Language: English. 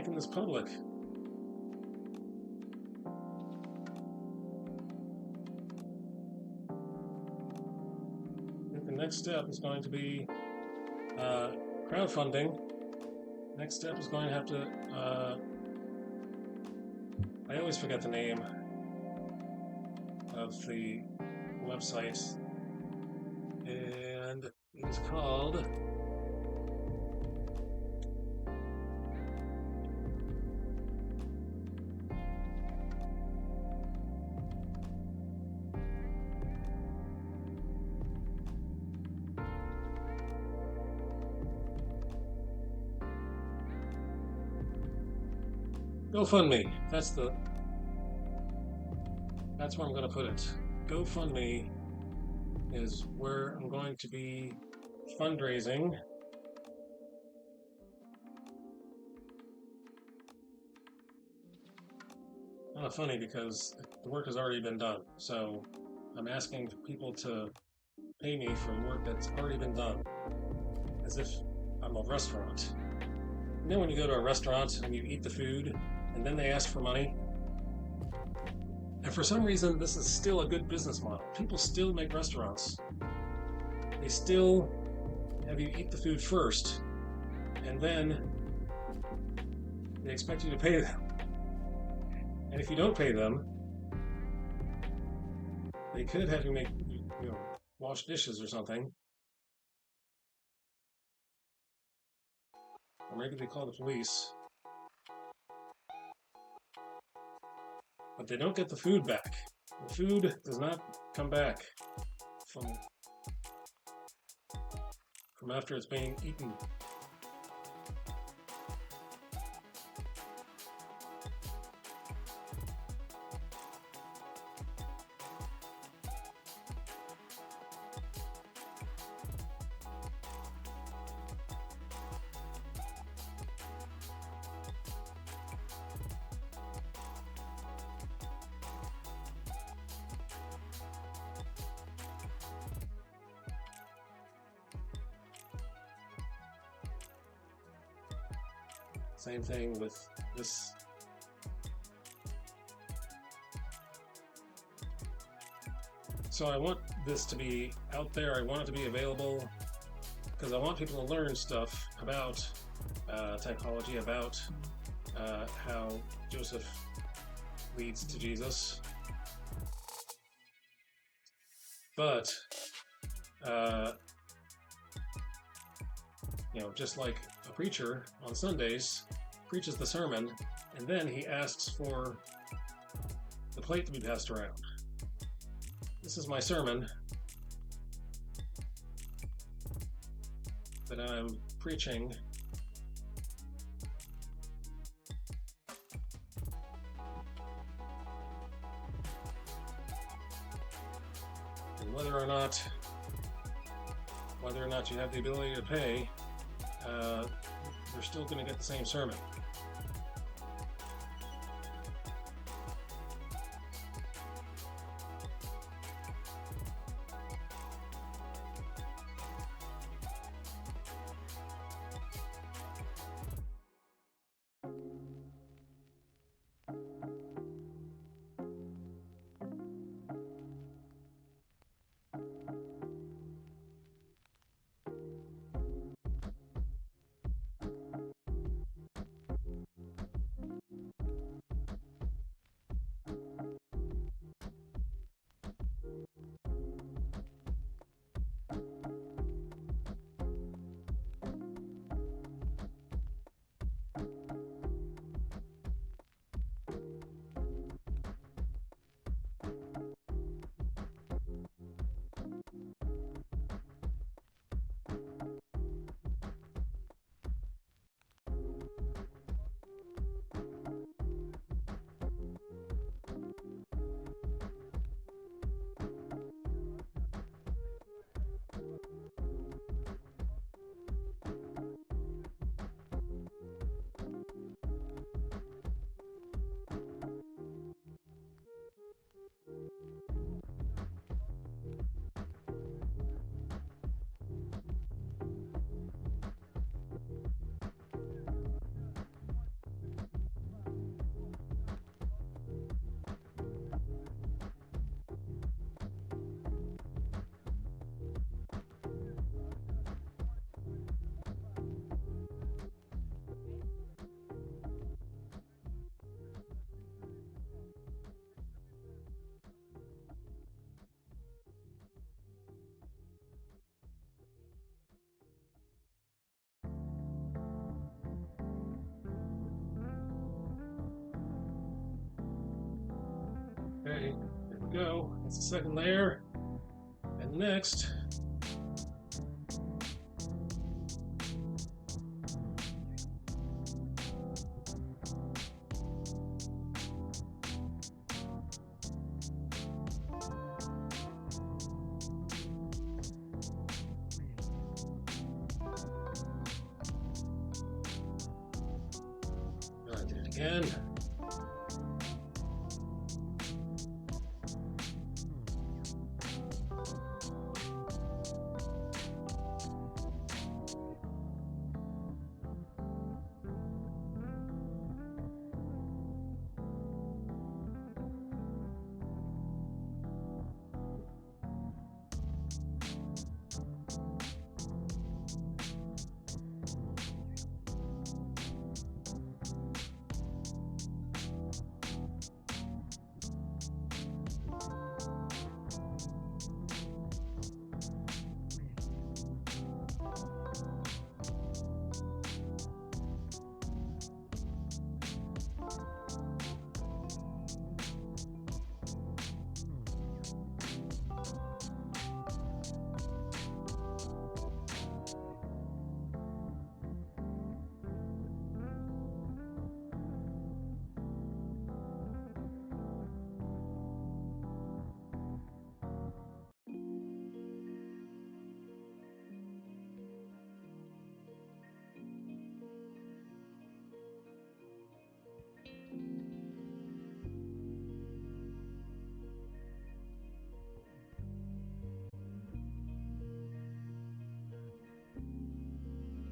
making this public. I think the next step is going to be crowdfunding. Next step is going to have to, I always forget the name of the website, and it is called GoFundMe. That's where I'm going to put it. GoFundMe is where I'm going to be fundraising. Kind of funny because the work has already been done. So I'm asking people to pay me for work that's already been done, as if I'm a restaurant. You know when you go to a restaurant and you eat the food and then they ask for money? And for some reason, this is still a good business model. People still make restaurants. They still have you eat the food first, and then they expect you to pay them. And if you don't pay them, they could have you wash dishes or something. Or maybe they call the police. But they don't get the food back. The food does not come back from after it's being eaten. Same thing with this. So I want this to be out there. I want it to be available because I want people to learn stuff about typology, about how Joseph leads to Jesus. But just like a preacher on Sundays preaches the sermon, and then he asks for the plate to be passed around. This is my sermon that I'm preaching. And whether or not you have the ability to pay, you're still going to get the same sermon. Okay, there we go. That's the second layer. And next, I did it again.